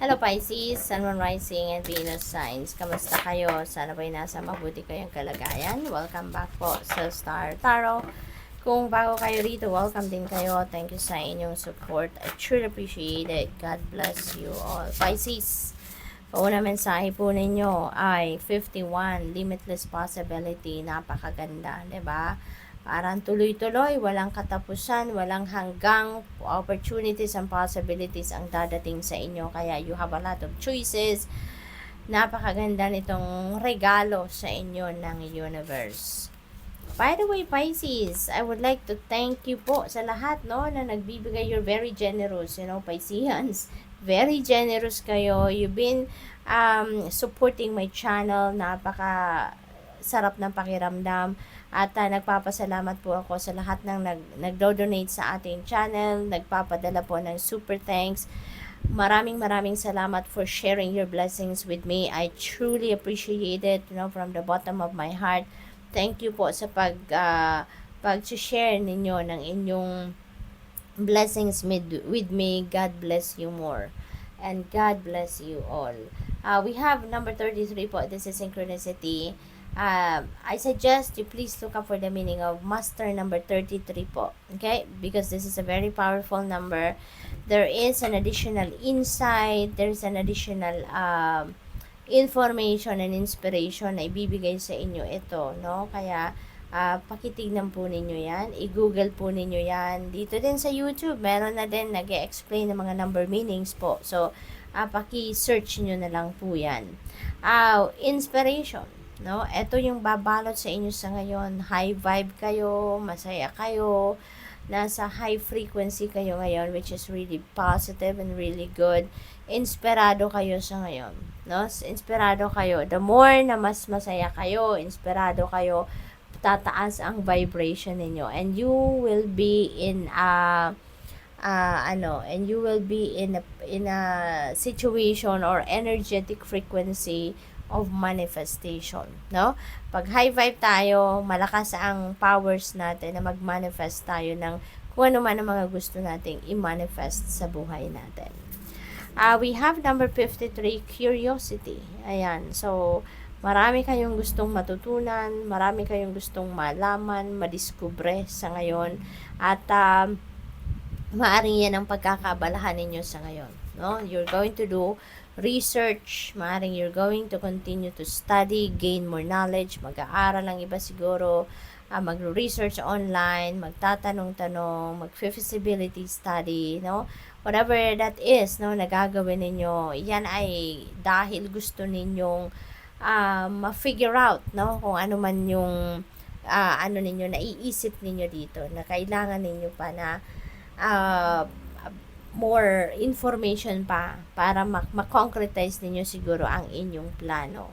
Hello Pisces, Sun, Moon, Rising, and Venus signs. Kamusta kayo? Sana ba'y nasa mabuti kayong kalagayan? Welcome back po sa Star Tarot. Kung bago kayo rito, welcome din kayo. Thank you sa inyong support. I truly appreciate it. God bless you all. Pisces, pauna mensahe po ninyo ay 51, limitless possibility. Napakaganda, 'di ba? Parang tuloy-tuloy, walang katapusan, walang hanggang opportunities and possibilities ang dadating sa inyo. Kaya you have a lot of choices. Napakaganda nitong regalo sa inyo ng universe. By the way, Pisces, I would like to thank you po sa lahat, no, na nagbibigay. You're very generous, Pisceans. Very generous kayo. You've been supporting my channel. Napaka sarap ng pakiramdam. At nagpapasalamat po ako sa lahat ng nagdo-donate sa ating channel, nagpapadala po ng super thanks. Maraming salamat for sharing your blessings with me. I truly appreciate it, from the bottom of my heart. Thank you po sa pag-share ninyo ng inyong blessings with me. God bless you more. And God bless you all. We have number 33 po. This is synchronicity. I suggest you please look up for the meaning of master number 33 po. Okay? Because this is a very powerful number. There is an additional insight. There's an additional information and inspiration na ibibigay sa inyo ito, no? Kaya, pakitignan po ninyo yan. I-google po ninyo yan. Dito din sa YouTube, meron na din nag-explain ng mga number meanings po. So, paki-search nyo na lang po yan. Inspiration. No, ito yung babalot sa inyo sa ngayon. High vibe kayo, masaya kayo, nasa high frequency kayo ngayon, which is really positive and really good. Inspirado kayo sa ngayon, no? Inspirado kayo. The more na mas masaya kayo, inspirado kayo, tataas ang vibration ninyo, and you will be in a situation or energetic frequency of manifestation, no? Pag high vibe tayo, malakas ang powers natin na mag-manifest tayo ng kung ano man ang mga gusto nating i-manifest sa buhay natin. We have number 53, curiosity. Ayan, so marami kayong gustong matutunan, marami kayong gustong malaman, madiskubre sa ngayon, at maaring yan ang pagkakabalahan ninyo sa ngayon, no? You're going to do research, maaring you're going to continue to study, gain more knowledge, mag-aaral ang iba siguro, mag-research online, magtatanong-tanong, mag-feasibility study, no? Whatever that is, no, nagagawin ninyo, yan ay dahil gusto ninyong ma-figure out, no, kung ano man yung naiisip ninyo dito, na kailangan ninyo pa na more information pa para ma-concretize ninyo siguro ang inyong plano.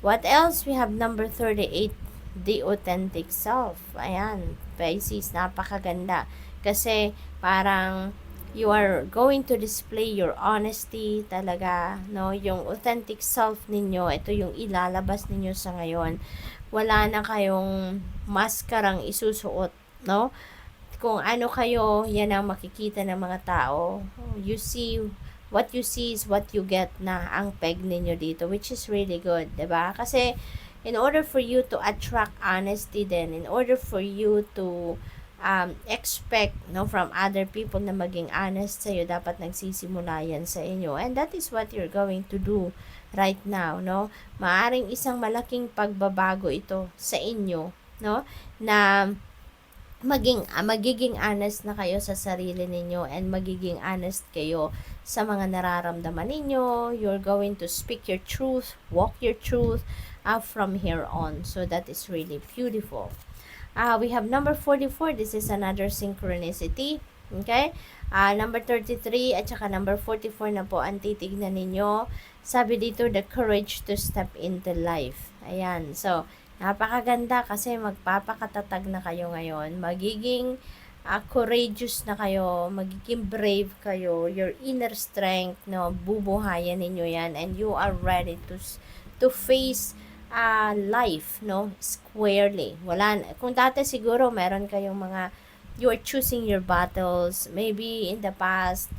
What else? We have number 38, the authentic self. Ayan, Pisces, napakaganda. Kasi parang you are going to display your honesty talaga, no? Yung authentic self ninyo, ito yung ilalabas ninyo sa ngayon. Wala na kayong maskarang isusuot, no? Kung ano kayo, yan ang makikita ng mga tao. What you see is what you get na ang peg ninyo dito, which is really good, 'di ba? Kasi in order for you to attract honesty then, in order for you to expect, no, from other people na maging honest sa iyo, dapat nagsisimula yan sa inyo. And that is what you're going to do right now, no? Maaring isang malaking pagbabago ito sa inyo, no? Na magiging honest na kayo sa sarili ninyo, and magiging honest kayo sa mga nararamdaman ninyo. You're going to speak your truth, walk your truth from here on. So that is really beautiful. We have number 44. This is another synchronicity. Okay? Number 33 at saka number 44 na po ang titignan ninyo. Sabi dito, the courage to step into life. Ayan. So, napakaganda kasi magpapakatatag na kayo ngayon. Magiging courageous na kayo, magiging brave kayo. Your inner strength, no, bubuhayan ninyo yan, and you are ready to face life, no, squarely. Kung dati siguro meron kayong you are choosing your battles, maybe in the past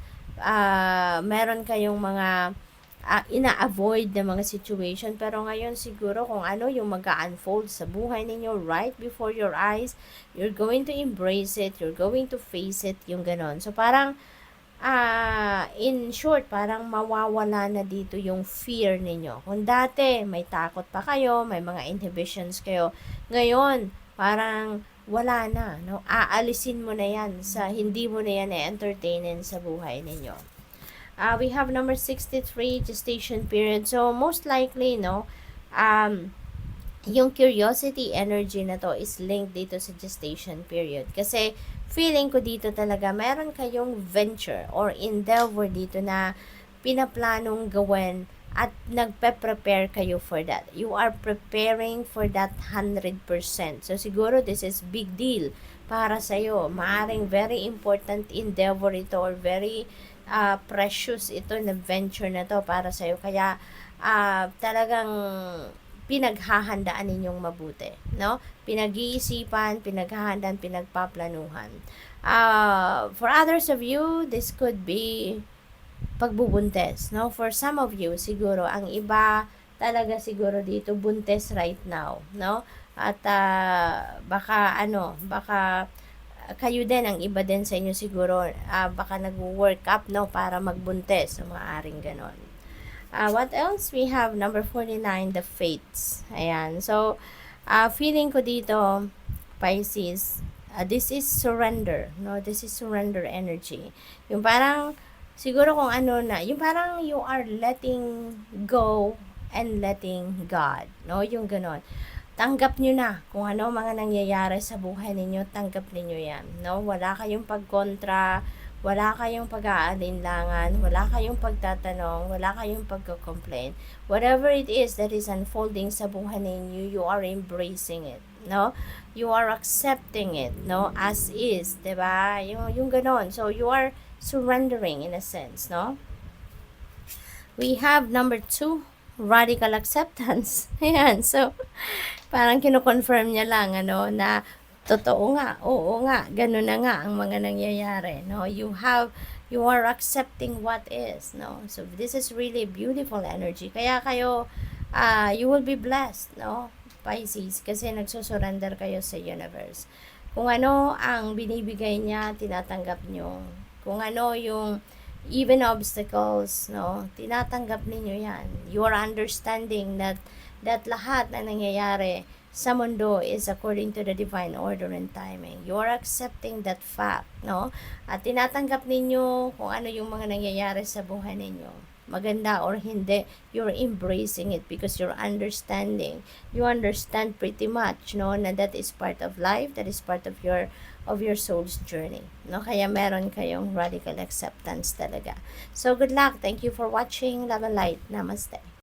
meron kayong mga ina-avoid na mga situation, pero ngayon siguro kung ano yung mag-unfold sa buhay ninyo right before your eyes, you're going to embrace it, you're going to face it, yung ganon. So parang in short, parang mawawala na dito yung fear ninyo. Kung dati may takot pa kayo, may mga inhibitions kayo, ngayon parang wala na, no? Aalisin mo na yan, hindi mo na yan entertainin sa buhay ninyo. We have number 63, gestation period. So, most likely, no, yung curiosity energy na to is linked dito sa gestation period. Kasi, feeling ko dito talaga, meron kayong venture or endeavor dito na pinaplanong gawin at nagpe-prepare kayo for that. You are preparing for that 100%. So, siguro this is big deal para sa'yo. Maaring very important endeavor ito or very precious ito na venture na to para sa'yo. Kaya, talagang pinaghahandaan ninyong mabuti, no? Pinag-iisipan, pinaghahandaan, pinagpaplanuhan. For others of you, this could be pagbubuntes, no? For some of you, siguro, ang iba talaga siguro dito, buntes right now, no? At baka kayo din, ang iba din sa inyo siguro, baka nag-work up, no, para magbuntes, so maaaring ganon. What else? We have number 49, the fates. Ayan. So, feeling ko dito, Pisces, this is surrender, no? This is surrender energy. Yung parang, siguro kung ano na, yung parang you are letting go and letting God, no? Yung ganon. Tanggap nyo na kung ano mga nangyayari sa buhay ninyo, tanggap ninyo yan, no? Wala kayong pagkontra, wala kayong pag-aalinlangan, wala kayong pagtatanong, wala kayong pagko-complain. Whatever it is that is unfolding sa buhay ninyo, you are embracing it, no? You are accepting it, no? As is, 'di ba? Yung ganon. So, you are surrendering in a sense, no? We have number 2, radical acceptance. Ayan. So, parang kino-confirm niya lang, ano, na totoo nga, oo nga, ganun na nga ang mga nangyayari, no? You are accepting what is, no? So, this is really beautiful energy. Kaya kayo, you will be blessed, no? Pisces, kasi nagsusurrender kayo sa universe. Kung ano ang binibigay niya, tinatanggap nyo. Kung ano yung even obstacles, no? Tinatanggap ninyo yan. You are understanding that lahat na nangyayari sa mundo is according to the divine order and timing. You are accepting that fact, no? At tinatanggap ninyo kung ano yung mga nangyayari sa buhay ninyo. Maganda or hindi, you're embracing it because you're understanding. You understand pretty much, no, na that is part of life, that is part of your soul's journey, no? Kaya meron kayong radical acceptance talaga. So, good luck. Thank you for watching. Love and light. Namaste.